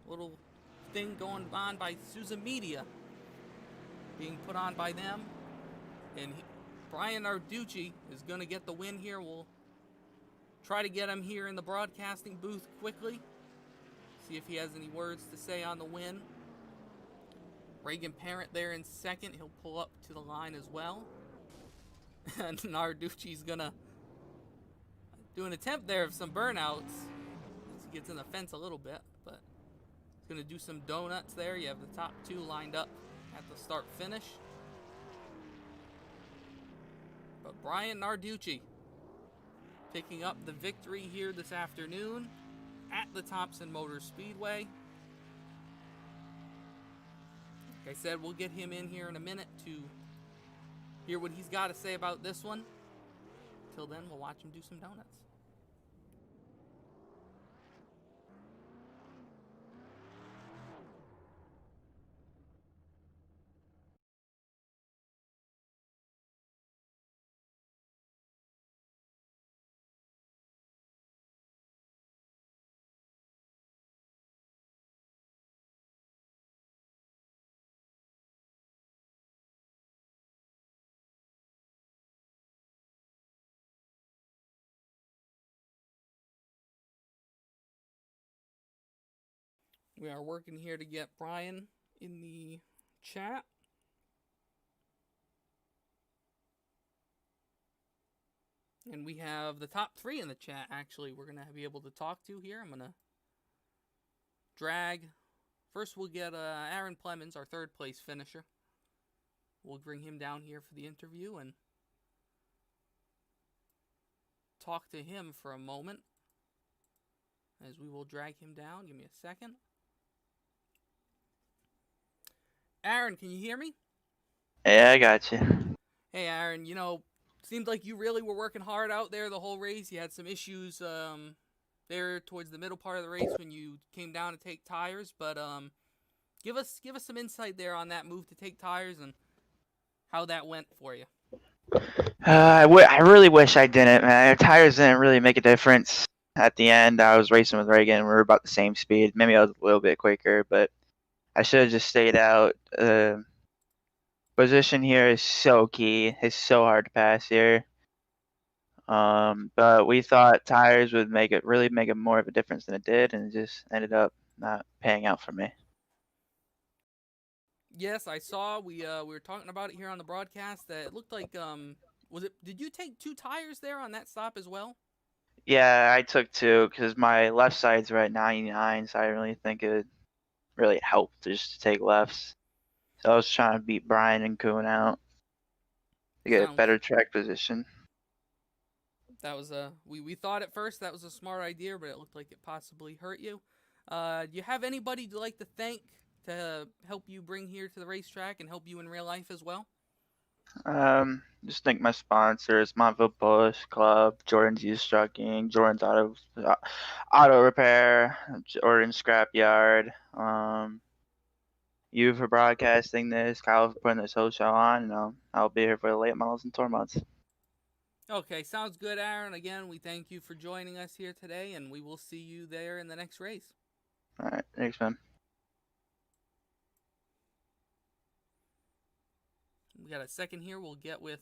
Little thing going on by Sousa Media, being put on by them. And Brian Narducci is going to get the win here. We'll try to get him here in the broadcasting booth quickly See if he has any words to say on the win. Reagan Parent there in second. He'll pull up to the line as well. And Narducci's gonna do an attempt there of some burnouts as he gets in the fence a little bit, but he's gonna do some donuts there. You have the top two lined up at the start finish. But Brian Narducci picking up the victory here this afternoon at the Thompson Motor Speedway. Like I said, we'll get him in here in a minute to hear what he's got to say about this one. Till then, we'll watch him do some donuts. We are working here to get Brian in the chat. And we have the top three in the chat, actually, we're going to be able to talk to here. I'm going to drag. First, we'll get Aaron Plemons, our third place finisher. We'll bring him down here for the interview and talk to him for a moment. As we will drag him down. Give me a second. Aaron, can you hear me? Yeah, I got you. Hey, Aaron, seemed like you really were working hard out there the whole race. You had some issues there towards the middle part of the race when you came down to take tires, but give us some insight there on that move to take tires and how that went for you. I really wish I didn't, man. Tires didn't really make a difference at the end. I was racing with Reagan. We were about the same speed. Maybe I was a little bit quicker, but I should have just stayed out. Position here is so key. It's so hard to pass here. But we thought tires would really make it more of a difference than it did, and it just ended up not paying out for me. Yes, I saw. We were talking about it here on the broadcast. That it looked like did you take two tires there on that stop as well? Yeah, I took two because my left side's right 99, so I really think it would really help just to take lefts. So I was trying to beat Brian and Kuhn out to get a better track position. That was we thought at first that was a smart idea, but it looked like it possibly hurt you. Do you have anybody you'd like to thank to help you bring here to the racetrack and help you in real life as well? Just thank my sponsors: Montville Bush Club, Jordan's Used Trucking, Jordan's Auto Repair, Jordan's Scrapyard, you for broadcasting this, Kyle for putting this whole show on, and I'll be here for the late models and tour months. Okay, sounds good, Aaron. Again, we thank you for joining us here today, and we will see you there in the next race. All right, thanks, man. We got a second here. We'll get with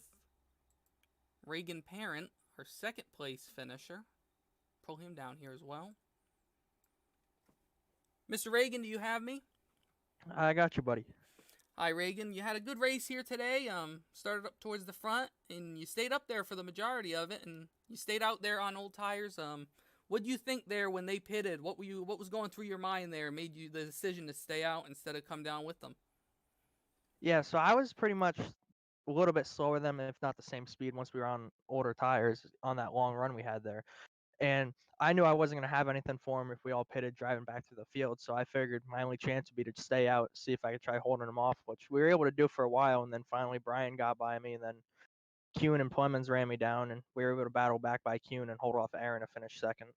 Reagan Parent, our second place finisher. Pull him down here as well. Mr. Reagan, do you have me? I got you, buddy. Hi, Reagan. You had a good race here today. Started up towards the front, and you stayed up there for the majority of it, and you stayed out there on old tires. What do you think there when they pitted? What was going through your mind there? Made you the decision to stay out instead of come down with them? Yeah, so I was pretty much a little bit slower than them, if not the same speed, once we were on older tires on that long run we had there. And I knew I wasn't going to have anything for him if we all pitted driving back through the field. So I figured my only chance would be to stay out, see if I could try holding him off, which we were able to do for a while. And then finally Brian got by me, and then Kuhn and Plemons ran me down, and we were able to battle back by Kuhn and hold off Aaron to finish second.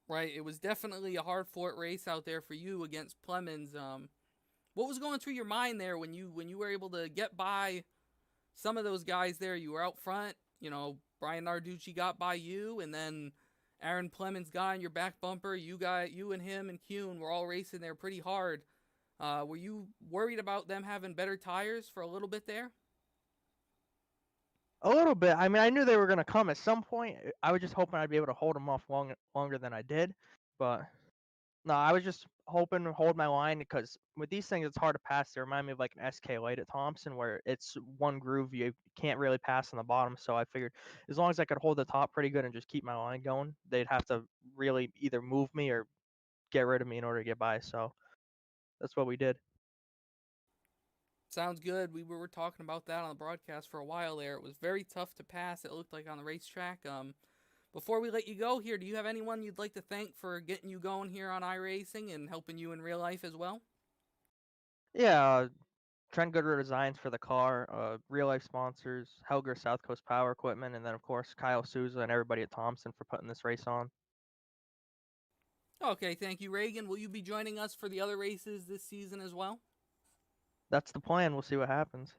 Right, it was definitely a hard-fought race out there for you against Plemons. What was going through your mind there when you were able to get by some of those guys there? You were out front, Brian Narducci got by you, and then Aaron Plemons got on your back bumper. You and him and Kuhn were all racing there pretty hard. Were you worried about them having better tires for a little bit there? A little bit. I mean, I knew they were going to come at some point. I was just hoping I'd be able to hold them off longer than I did. But no, I was just hoping to hold my line because with these things it's hard to pass. They remind me of like an SK light at Thompson where it's one groove you can't really pass on the bottom. So I figured as long as I could hold the top pretty good and just keep my line going, they'd have to really either move me or get rid of me in order to get by. So that's what we did. Sounds good. We were talking about that on the broadcast for a while there. It was very tough to pass, it looked like, on the racetrack. Before we let you go here, do you have anyone you'd like to thank for getting you going here on iRacing and helping you in real life as well? Yeah, Trent Goodrow Designs for the car, real life sponsors, Helger South Coast Power Equipment, and then of course Kyle Souza and everybody at Thompson for putting this race on. Okay, thank you, Reagan. Will you be joining us for the other races this season as well? That's the plan. We'll see what happens.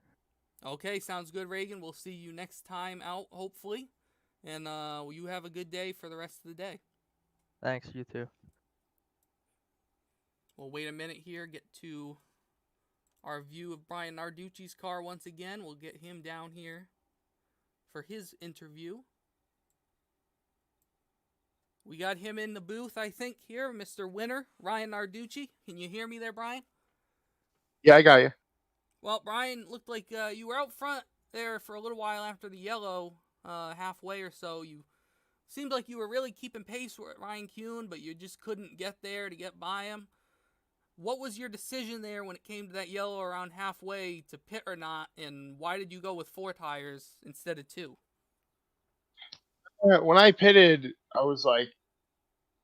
Okay, sounds good, Reagan. We'll see you next time out, hopefully. And you have a good day for the rest of the day. Thanks, you too. We'll wait a minute here, get to our view of Brian Narducci's car once again. We'll get him down here for his interview. We got him in the booth, I think, here, Mr. Winner, Ryan Narducci. Can you hear me there, Brian? Yeah, I got you. Well, Brian, looked like you were out front there for a little while after the yellow, halfway or so. You seemed like you were really keeping pace with Ryan Kuhn, but you just couldn't get there to get by him. What was your decision there when it came to that yellow around halfway to pit or not, and why did you go with 4 tires instead of 2? When I pitted, I was like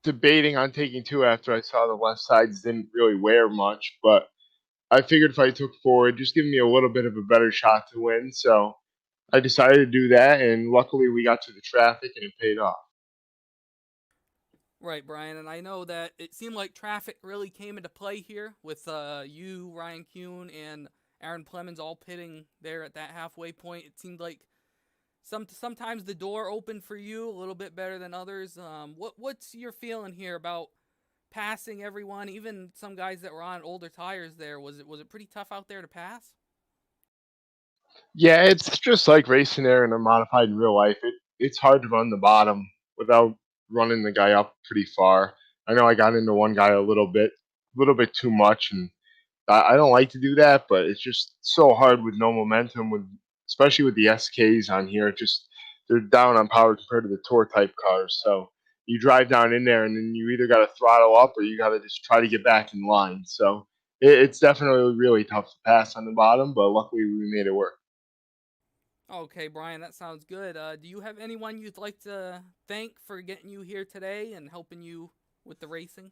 debating on taking two after I saw the left sides didn't really wear much, but I figured if I took four, it'd just give me a little bit of a better shot to win. So I decided to do that, and luckily we got to the traffic and it paid off. Right, Brian, and I know that it seemed like traffic really came into play here with you, Ryan Kuhn, and Aaron Plemons all pitting there at that halfway point. It seemed like sometimes the door opened for you a little bit better than others. What's your feeling here about passing everyone, even some guys that were on older tires there? Was it pretty tough out there to pass? Yeah, it's just like racing there in a modified in real life. It's hard to run the bottom without running the guy up pretty far. I know I got into one guy a little bit too much, and I don't like to do that, but it's just so hard with no momentum, with especially with the SKs on here. They're down on power compared to the tour type cars. So you drive down in there, and then you either got to throttle up or you got to just try to get back in line. So it's definitely really tough to pass on the bottom, but luckily we made it work. Okay, Brian, that sounds good. Do you have anyone you'd like to thank for getting you here today and helping you with the racing?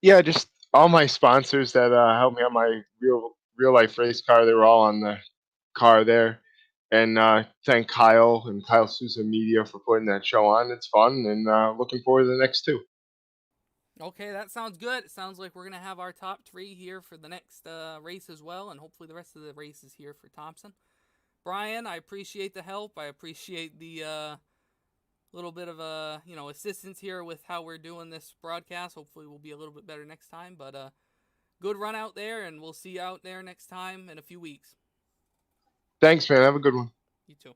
Yeah, just all my sponsors that helped me on my real life race car. They were all on the car there. And thank Kyle and Kyle Sousa Media for putting that show on. It's fun, and looking forward to the next two. Okay, that sounds good. It sounds like we're going to have our top 3 here for the next race as well, and hopefully the rest of the races here for Thompson. Brian, I appreciate the help. I appreciate the little bit of assistance here with how we're doing this broadcast. Hopefully we'll be a little bit better next time, but good run out there, and we'll see you out there next time in a few weeks. Thanks, man. Have a good one. You too.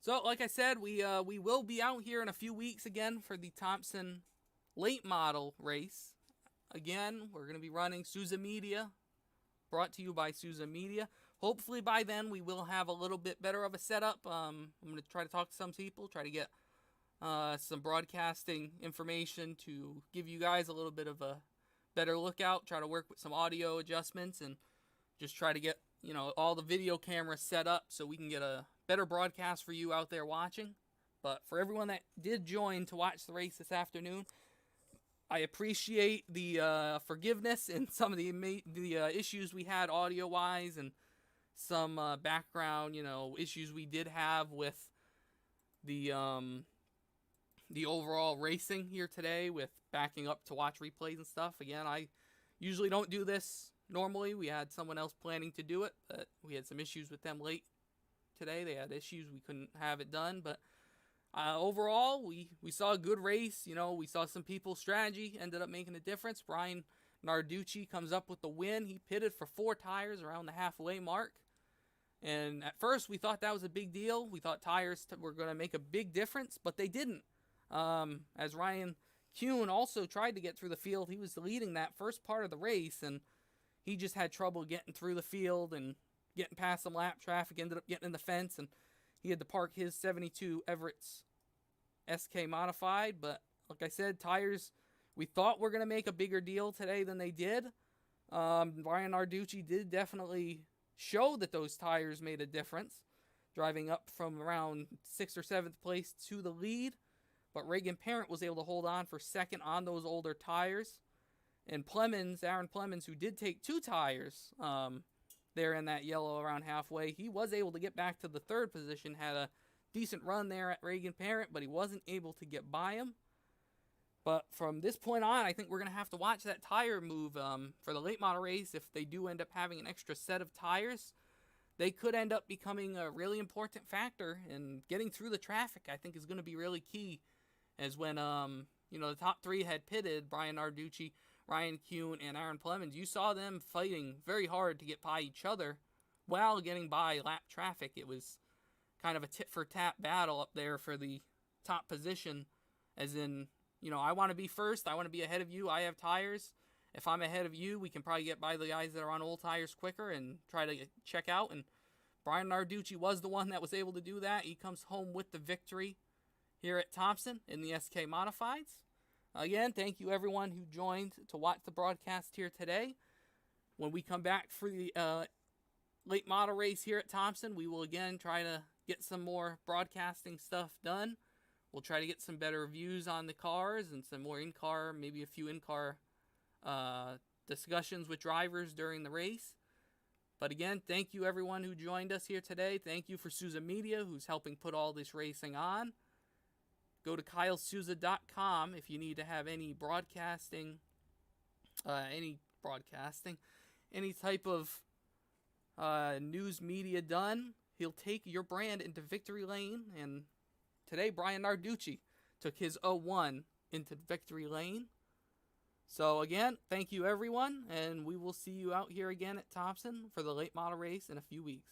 So, like I said, we will be out here in a few weeks again for the Thompson late model race. Again, we're going to be running Sousa Media, brought to you by Sousa Media. Hopefully by then we will have a little bit better of a setup. I'm going to try to talk to some people, try to get some broadcasting information to give you guys a little bit of a better lookout, try to work with some audio adjustments, and just try to get all the video cameras set up so we can get a better broadcast for you out there watching. But for everyone that did join to watch the race this afternoon, I appreciate the forgiveness in some of the issues we had audio-wise, and some background, issues we did have with the overall racing here today with backing up to watch replays and stuff. Again, I usually don't do this normally. We had someone else planning to do it, but we had some issues with them late today. They had issues. We couldn't have it done, but overall, we saw a good race. We saw some people's strategy ended up making a difference. Brian Narducci comes up with the win. He pitted for 4 tires around the halfway mark. And at first, we thought that was a big deal. We thought tires were going to make a big difference, but they didn't. as Ryan Kuhn also tried to get through the field. He was leading that first part of the race, and he just had trouble getting through the field and getting past some lap traffic, ended up getting in the fence, and he had to park his 72 Everett's SK Modified. But like I said, tires, we thought were going to make a bigger deal today than they did. Brian Narducci did definitely show that those tires made a difference, driving up from around 6th or 7th place to the lead. But Reagan Parent was able to hold on for second on those older tires. And Plemons, Aaron Plemons, who did take 2 tires there in that yellow around halfway, he was able to get back to the 3rd position, had a decent run there at Reagan Parent, but he wasn't able to get by him. But from this point on, I think we're going to have to watch that tire move for the late model race. If they do end up having an extra set of tires, they could end up becoming a really important factor, and getting through the traffic, I think, is going to be really key. As when, the top 3 had pitted, Brian Narducci, Ryan Kuhn, and Aaron Plemons, you saw them fighting very hard to get by each other while getting by lap traffic. It was kind of a tit-for-tat battle up there for the top position, as in, I want to be first, I want to be ahead of you, I have tires. If I'm ahead of you, we can probably get by the guys that are on old tires quicker and try to check out. And Brian Narducci was the one that was able to do that. He comes home with the victory here at Thompson in the SK Modifieds. Again, thank you everyone who joined to watch the broadcast here today. When we come back for the late model race here at Thompson, we will again try to get some more broadcasting stuff done. We'll try to get some better reviews on the cars and some more in-car, maybe a few in-car discussions with drivers during the race. But again, thank you everyone who joined us here today. Thank you for Souza Media, who's helping put all this racing on. Go to kylesouza.com if you need to have any broadcasting, any type of news media done. He'll take your brand into victory lane, and today Brian Narducci took his 01 into victory lane. So again, thank you everyone, and we will see you out here again at Thompson for the late model race in a few weeks.